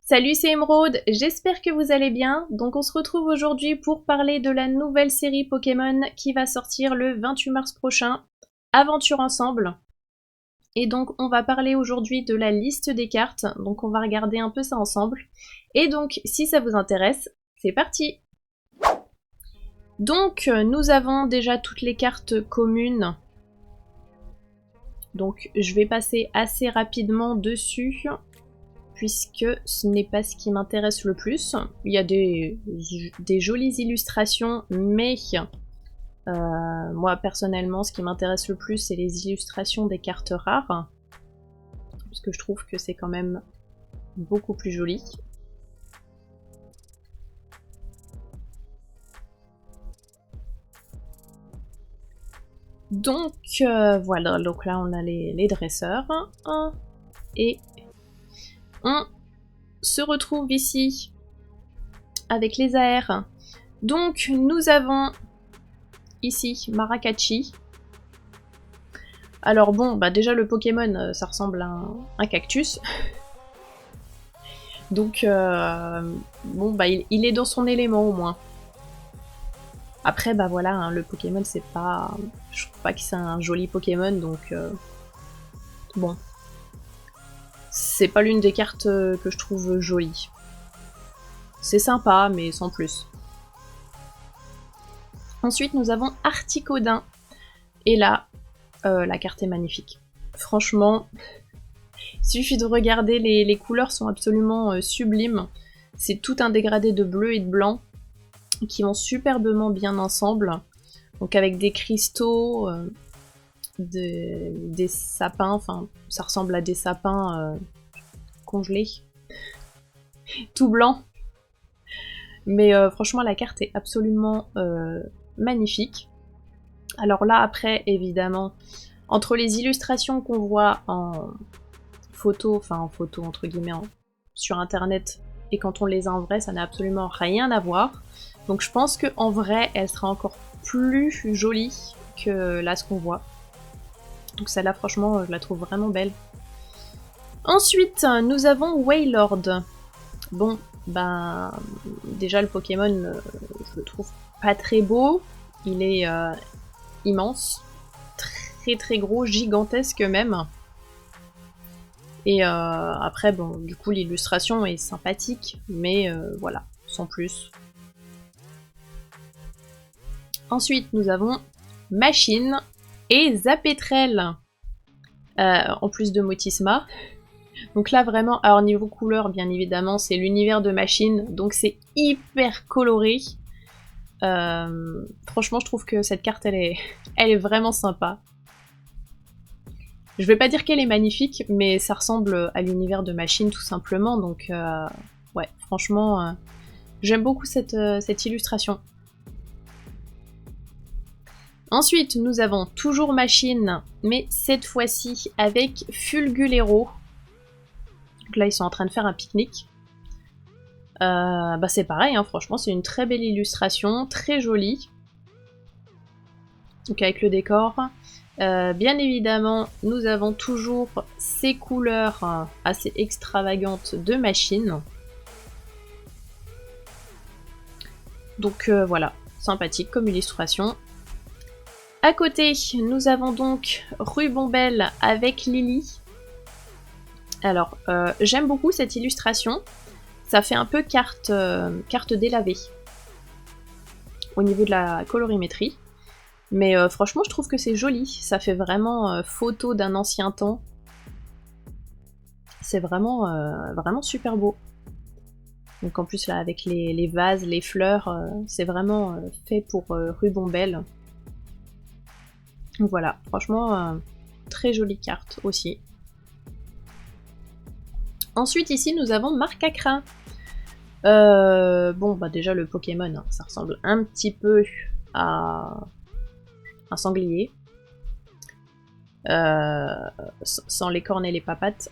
Salut, c'est Emeraude, j'espère que vous allez bien. Donc on se retrouve aujourd'hui pour parler de la nouvelle série Pokémon qui va sortir le 28 mars prochain, Aventure Ensemble. Et donc on va parler aujourd'hui de la liste des cartes, donc on va regarder un peu ça ensemble. Et donc si ça vous intéresse, c'est parti. Donc nous avons déjà toutes les cartes communes. Donc je vais passer assez rapidement dessus, puisque ce n'est pas ce qui m'intéresse le plus. Il y a des jolies illustrations, mais moi personnellement ce qui m'intéresse le plus c'est les illustrations des cartes rares, parce que je trouve que c'est quand même beaucoup plus joli. Donc voilà, donc là on a les dresseurs, et on se retrouve ici avec les AR. Donc nous avons ici Maracatchi. Alors bon, bah déjà le Pokémon ça ressemble à un cactus. Donc bon bah il est dans son élément au moins. Après bah voilà, hein, le Pokémon c'est pas... Je trouve pas que c'est un joli Pokémon, donc bon. C'est pas l'une des cartes que je trouve jolie. C'est sympa, mais sans plus. Ensuite, nous avons Articodin. Et là, la carte est magnifique. Franchement, il suffit de regarder, les couleurs sont absolument sublimes. C'est tout un dégradé de bleu et de blanc qui vont superbement bien ensemble. Donc avec des cristaux, des sapins, enfin ça ressemble à des sapins congelés, tout blanc. Mais franchement la carte est absolument magnifique. Alors là après évidemment, entre les illustrations qu'on voit en photo, enfin en photo entre guillemets sur internet, et quand on les a en vrai, ça n'a absolument rien à voir. Donc je pense qu'en vrai elle sera encore plus jolie que là ce qu'on voit. Donc celle-là franchement je la trouve vraiment belle. Ensuite nous avons Wailord. Bon ben déjà le Pokémon je le trouve pas très beau. Il est immense, très très gros, gigantesque même. Et après bon du coup l'illustration est sympathique, mais voilà, sans plus. Ensuite nous avons Machine et Zapetrel, en plus de Motisma. Donc là vraiment, alors niveau couleur bien évidemment c'est l'univers de Machine, donc c'est hyper coloré. Franchement je trouve que cette carte elle est vraiment sympa. Je vais pas dire qu'elle est magnifique, mais ça ressemble à l'univers de Machine tout simplement, donc ouais franchement j'aime beaucoup cette illustration. Ensuite, nous avons toujours Machine, mais cette fois-ci avec Fulgulero. Donc là, ils sont en train de faire un pique-nique. Bah c'est pareil, hein, franchement, c'est une très belle illustration, très jolie. Donc avec le décor. Bien évidemment, nous avons toujours ces couleurs assez extravagantes de Machine. Donc voilà, sympathique comme illustration. À côté, nous avons donc Rubombelle avec Lily. Alors, j'aime beaucoup cette illustration. Ça fait un peu carte délavée au niveau de la colorimétrie. Mais franchement, je trouve que c'est joli. Ça fait vraiment photo d'un ancien temps. C'est vraiment, vraiment super beau. Donc en plus, là, avec les vases, les fleurs, c'est vraiment fait pour Rubombelle. Donc voilà, franchement, très jolie carte aussi. Ensuite ici nous avons Marcacra. Bon bah déjà le Pokémon, hein, ça ressemble un petit peu à un sanglier. Sans les cornes et les papates.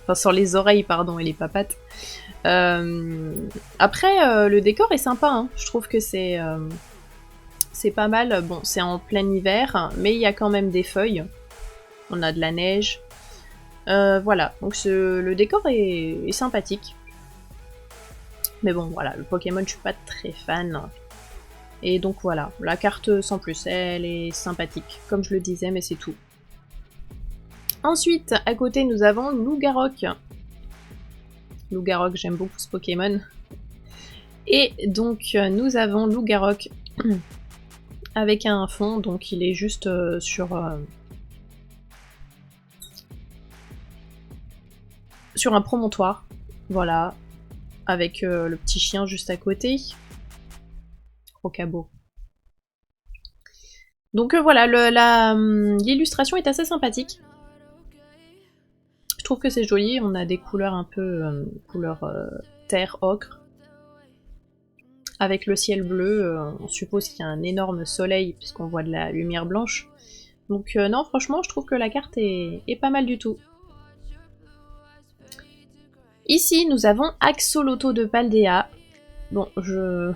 Enfin sans les oreilles pardon et les papates. Après le décor est sympa, hein. Je trouve que c'est pas mal. Bon c'est en plein hiver, mais il y a quand même des feuilles. On a de la neige. Voilà, donc le décor est sympathique. Mais bon, voilà, le Pokémon, je suis pas très fan. Et donc voilà, la carte sans plus, elle est sympathique, comme je le disais, mais c'est tout. Ensuite, à côté, nous avons Lougarok. Lougarok, j'aime beaucoup ce Pokémon. Et donc, nous avons Lougarok avec un fond, donc il est juste sur un promontoire. Voilà, avec le petit chien juste à côté. Rocabo. Donc voilà, l'illustration est assez sympathique. Je trouve que c'est joli, on a des couleurs un peu couleur terre ocre. Avec le ciel bleu, on suppose qu'il y a un énorme soleil puisqu'on voit de la lumière blanche. Donc non, franchement, je trouve que la carte est pas mal du tout. Ici, nous avons Axolotl de Paldea. Bon, je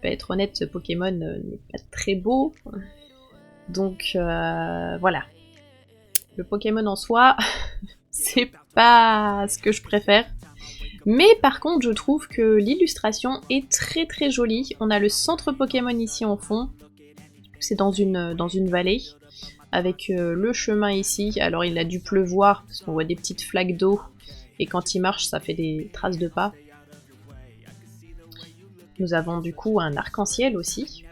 vais être honnête, ce Pokémon n'est pas très beau. Donc voilà. Le Pokémon en soi, c'est pas ce que je préfère. Mais par contre, je trouve que l'illustration est très très jolie. On a le centre Pokémon ici en fond. C'est dans une vallée. Avec le chemin ici. Alors il a dû pleuvoir parce qu'on voit des petites flaques d'eau. Et quand il marche, ça fait des traces de pas. Nous avons du coup un arc-en-ciel aussi.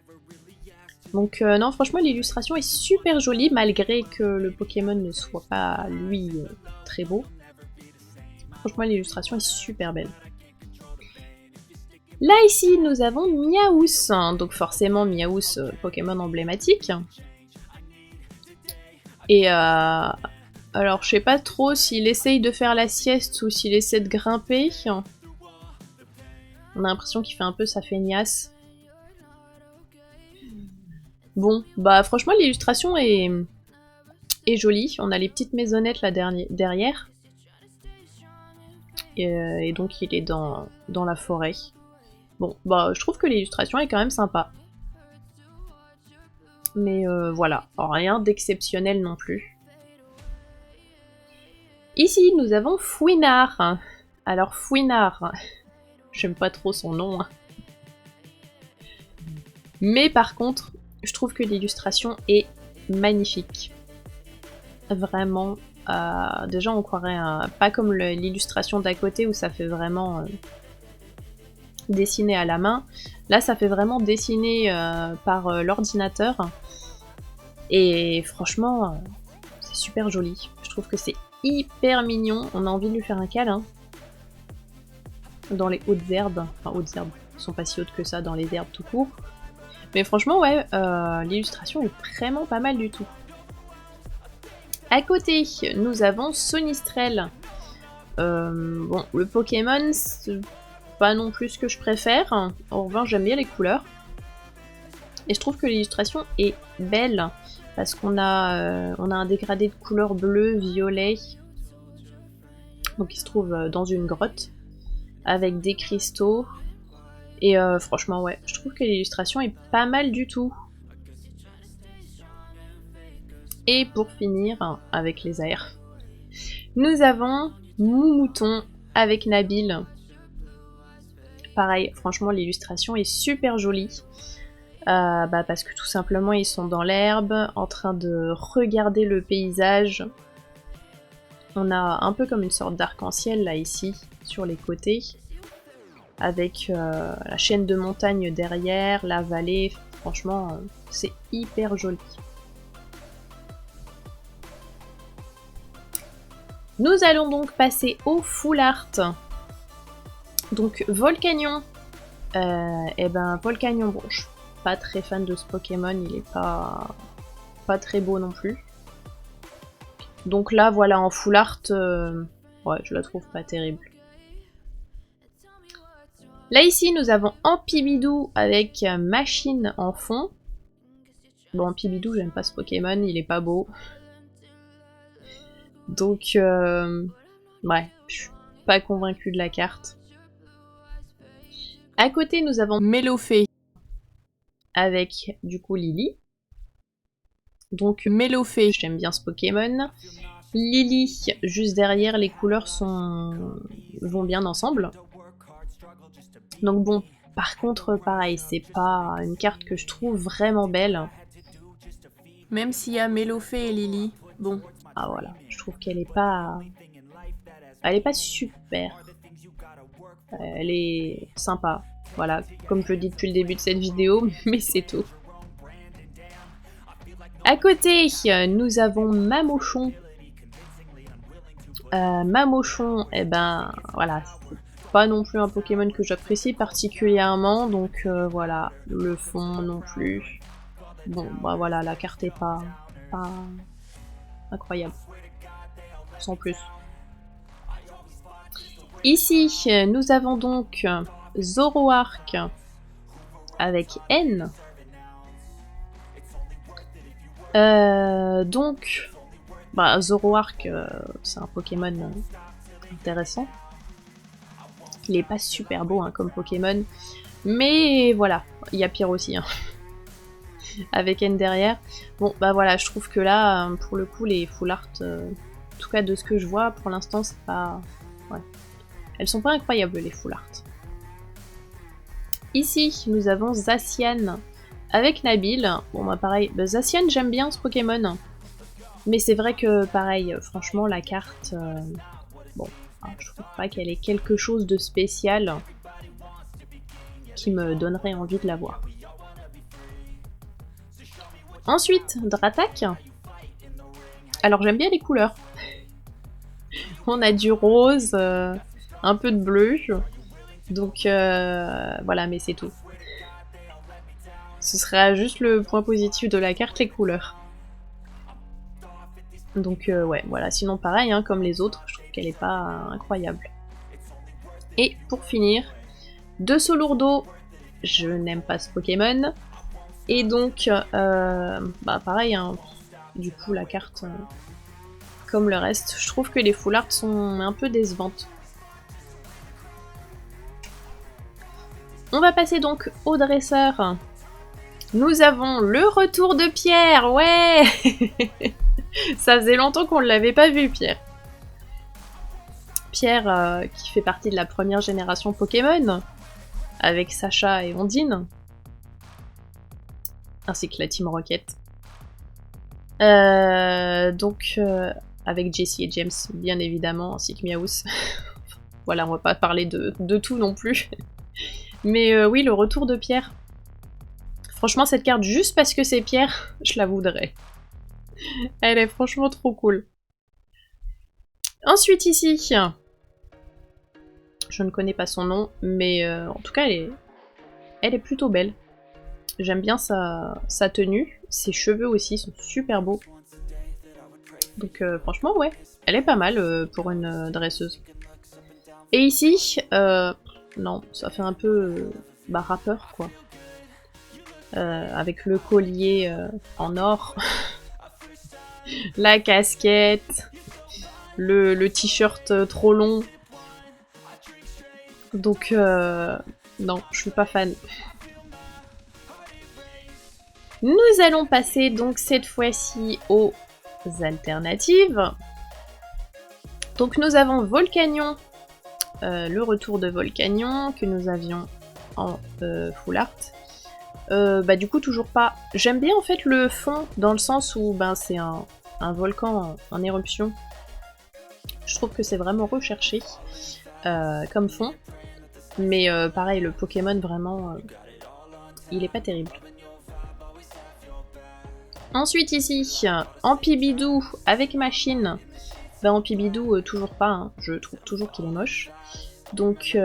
Donc non, franchement, l'illustration est super jolie, malgré que le Pokémon ne soit pas, lui, très beau. Franchement, l'illustration est super belle. Là, ici, nous avons Miaous. Donc forcément, Miaous, Pokémon emblématique. Et alors, je sais pas trop s'il essaye de faire la sieste ou s'il essaie de grimper. On a l'impression qu'il fait un peu sa feignasse. Bon, bah franchement, l'illustration est jolie. On a les petites maisonnettes là derrière. Et donc, il est dans la forêt. Bon, bah je trouve que l'illustration est quand même sympa. Mais voilà, rien d'exceptionnel non plus. Ici, nous avons Fouinard. Alors, Fouinard, j'aime pas trop son nom. Mais par contre, je trouve que l'illustration est magnifique. Vraiment, déjà on croirait pas comme l'illustration d'à côté où ça fait vraiment dessiné à la main. Là, ça fait vraiment dessiner par l'ordinateur. Et franchement, c'est super joli. Je trouve que c'est hyper mignon. On a envie de lui faire un câlin. Dans les hautes herbes. Enfin, hautes herbes. Elles sont pas si hautes que ça dans les herbes tout court. Mais franchement, ouais, l'illustration est vraiment pas mal du tout. À côté, nous avons Sonistrel. Bon, le Pokémon, c'est pas non plus ce que je préfère. En revanche, j'aime bien les couleurs. Et je trouve que l'illustration est belle. Parce qu'on a un dégradé de couleur bleu, violet. Donc il se trouve dans une grotte. Avec des cristaux. Et franchement, ouais, je trouve que l'illustration est pas mal du tout. Et pour finir, avec les airs, nous avons Moumouton avec Nabil. Pareil, franchement, l'illustration est super jolie. Parce que tout simplement, ils sont dans l'herbe, en train de regarder le paysage. On a un peu comme une sorte d'arc-en-ciel, là, ici, sur les côtés. Avec la chaîne de montagnes derrière, la vallée. Franchement, c'est hyper joli. Nous allons donc passer au full art. Donc Volcanion. Volcanion, bon, je suis pas très fan de ce Pokémon, il est pas très beau non plus. Donc là, voilà, en full art, ouais, je la trouve pas terrible. Là ici, nous avons Ampibidou avec Machine en fond. Bon, Ampibidou, j'aime pas ce Pokémon, il est pas beau. Donc, ouais, je suis pas convaincue de la carte. À côté, nous avons Mélofée avec, du coup, Lily. Donc, Mélofée, j'aime bien ce Pokémon. Lily, juste derrière, les couleurs vont bien ensemble. Donc bon, par contre, pareil, c'est pas une carte que je trouve vraiment belle. Même s'il y a Mélofée et Lily, bon. Ah voilà, je trouve qu'elle est pas... Elle est pas super. Elle est sympa. Voilà, comme je le dis depuis le début de cette vidéo, mais c'est tout. À côté, nous avons Mamochon. Mamochon, eh ben, voilà, c'est pas non plus un Pokémon que j'apprécie particulièrement, donc voilà, le fond non plus. Bon, bah voilà, la carte est pas incroyable. Sans plus. Ici, nous avons donc Zoroark avec N. Donc, bah, Zoroark, c'est un Pokémon intéressant. Il est pas super beau hein, comme Pokémon, mais voilà, il y a pire aussi. Hein. Avec N derrière. Bon, bah voilà, je trouve que là, pour le coup, les full art, en tout cas de ce que je vois, pour l'instant, c'est pas... Ouais. Elles sont pas incroyables, les full art. Ici, nous avons Zacian avec Nabil. Bon, bah pareil, bah, Zacian, j'aime bien ce Pokémon. Mais c'est vrai que, pareil, franchement, la carte... bon, je trouve pas qu'elle ait quelque chose de spécial qui me donnerait envie de la voir. Ensuite, Dratak. Alors j'aime bien les couleurs. On a du rose, un peu de bleu. Donc voilà, mais c'est tout. Ce sera juste le point positif de la carte, les couleurs. Donc ouais, voilà. Sinon pareil, hein, comme les autres, je trouve qu'elle est pas incroyable. Et pour finir, de Solourdo, je n'aime pas ce Pokémon. Et donc, bah pareil, hein, du coup la carte, comme le reste, je trouve que les full art sont un peu décevantes. On va passer donc au dresseur. Nous avons le retour de Pierre, ouais. Ça faisait longtemps qu'on ne l'avait pas vu, Pierre. Pierre, qui fait partie de la première génération Pokémon, avec Sacha et Ondine, ainsi que la Team Rocket. Donc, avec Jessie et James, bien évidemment, ainsi que Meowth. Voilà, on va pas parler de tout non plus. Mais oui, le retour de Pierre. Franchement, cette carte, juste parce que c'est Pierre, je la voudrais. Elle est franchement trop cool. Ensuite ici, je ne connais pas son nom, mais en tout cas, elle est plutôt belle. J'aime bien sa tenue. Ses cheveux aussi sont super beaux. Donc franchement, ouais, elle est pas mal pour une dresseuse. Et ici, non, ça fait un peu rappeur, quoi. Avec le collier en or, la casquette, le t-shirt trop long. Donc, non, je suis pas fan. Nous allons passer donc cette fois-ci aux alternatives. Donc nous avons Volcanion, le retour de Volcanion que nous avions en full art. Bah du coup toujours pas. J'aime bien en fait le fond dans le sens où ben, c'est un volcan en éruption. Je trouve que c'est vraiment recherché comme fond. Mais pareil, le Pokémon vraiment, il est pas terrible. Ensuite ici, Ampibidou avec machine. Ben Ampibidou, toujours pas, hein. Je trouve toujours qu'il est moche. Donc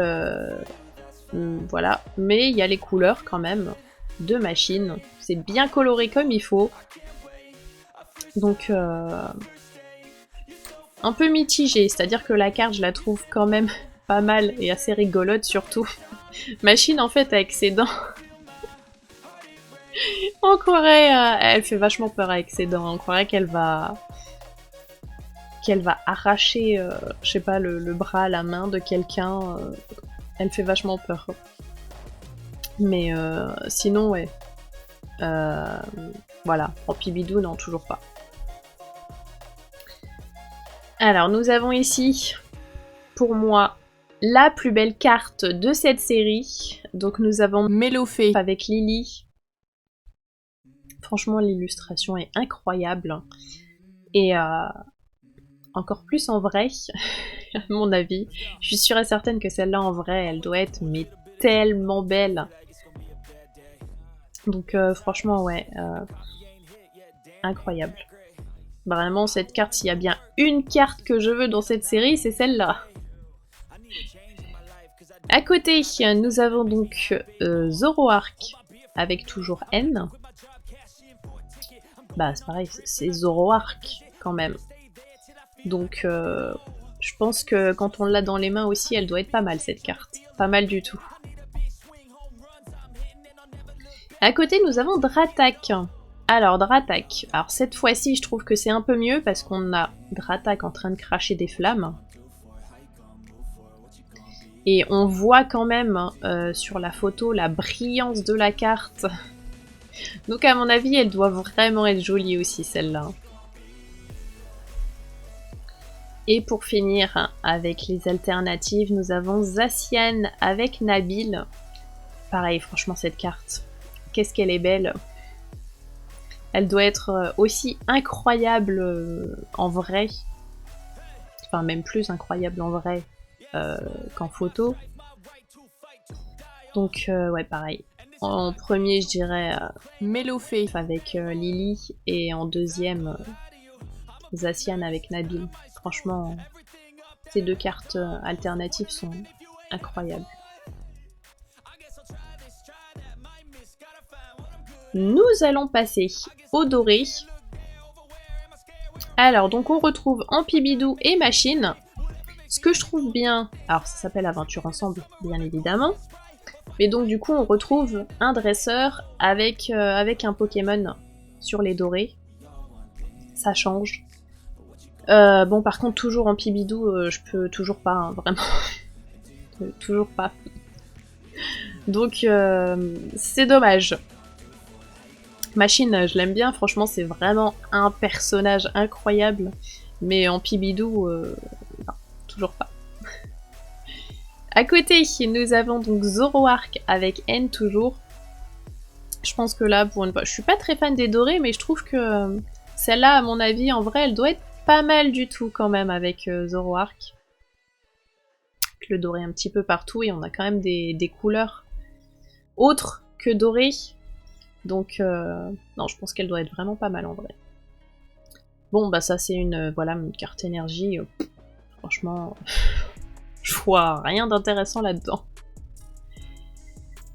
voilà, mais il y a les couleurs quand même de machine. C'est bien coloré comme il faut. Donc un peu mitigé, c'est-à-dire que la carte je la trouve quand même pas mal et assez rigolote surtout. Machine en fait avec ses dents. On croirait, elle fait vachement peur avec ses dents. On croirait qu'elle va arracher, je sais pas, le bras, la main de quelqu'un. Elle fait vachement peur. Mais sinon, ouais. Voilà, Ampibidou, non, toujours pas. Alors, nous avons ici, pour moi, la plus belle carte de cette série. Donc, nous avons Mélofée avec Lily. Franchement, l'illustration est incroyable. Et encore plus en vrai, à mon avis. Je suis sûre et certaine que celle-là, en vrai, elle doit être mais tellement belle. Donc, franchement, ouais. Incroyable. Vraiment, cette carte, s'il y a bien une carte que je veux dans cette série, c'est celle-là. À côté, nous avons donc Zoroark avec toujours N. Bah, c'est pareil, c'est Zoroark quand même. Donc, je pense que quand on l'a dans les mains aussi, elle doit être pas mal cette carte. Pas mal du tout. À côté, nous avons Dratak. Alors, Dratak. Alors, cette fois-ci, je trouve que c'est un peu mieux parce qu'on a Dratak en train de cracher des flammes. Et on voit quand même sur la photo la brillance de la carte. Donc, à mon avis, elle doit vraiment être jolie aussi, celle-là. Et pour finir, avec les alternatives, nous avons Zacian avec Nabil. Pareil, franchement, cette carte, qu'est-ce qu'elle est belle. Elle doit être aussi incroyable en vrai. Enfin, même plus incroyable en vrai qu'en photo. Donc, ouais, pareil. En premier, je dirais Mélofée avec Lily. Et en deuxième, Zacian avec Nabil. Franchement, ces deux cartes alternatives sont incroyables. Nous allons passer au doré. Alors, donc on retrouve Ampibidou et Machine. Ce que je trouve bien, alors ça s'appelle Aventure Ensemble, bien évidemment. Mais donc du coup, on retrouve un dresseur avec un Pokémon sur les dorés. Ça change. Bon, par contre, toujours Ampibidou, je peux toujours pas, hein, vraiment. Toujours pas. Donc, c'est dommage. Machine, je l'aime bien, franchement, c'est vraiment un personnage incroyable. Mais Ampibidou, non, toujours pas. À côté, nous avons donc Zoroark avec N toujours. Je pense que là, pour une fois, je suis pas très fan des dorés, mais je trouve que celle-là, à mon avis, en vrai, elle doit être pas mal du tout quand même avec Zoroark. Le doré un petit peu partout et on a quand même des couleurs autres que doré. Donc, non, je pense qu'elle doit être vraiment pas mal en vrai. Bon, bah ça c'est voilà, une carte énergie. Franchement, je vois rien d'intéressant là-dedans.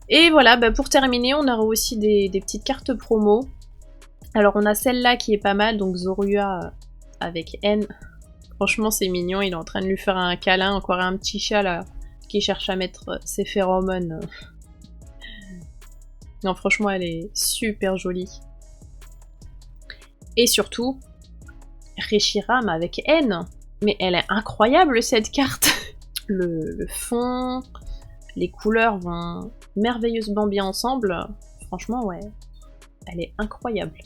Et voilà, bah pour terminer, on aura aussi des petites cartes promo. Alors on a celle-là qui est pas mal, donc Zorua avec N. Franchement c'est mignon, il est en train de lui faire un câlin, encore un petit chat là, qui cherche à mettre ses phéromones. Non franchement elle est super jolie. Et surtout, Reshiram avec N. Mais elle est incroyable cette carte. Le fond, les couleurs vont merveilleusement bien ensemble. Franchement ouais, elle est incroyable.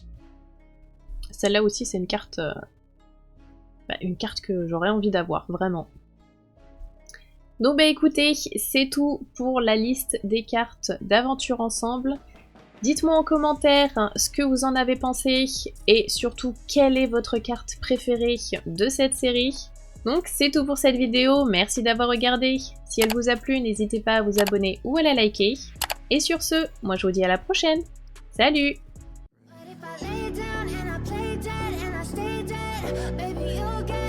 Celle-là aussi c'est une carte que j'aurais envie d'avoir, vraiment. Donc bah écoutez, c'est tout pour la liste des cartes d'Aventure Ensemble. Dites-moi en commentaire ce que vous en avez pensé et surtout quelle est votre carte préférée de cette série. Donc c'est tout pour cette vidéo, merci d'avoir regardé. Si elle vous a plu, n'hésitez pas à vous abonner ou à la liker. Et sur ce, moi je vous dis à la prochaine. Salut! Baby, you'll get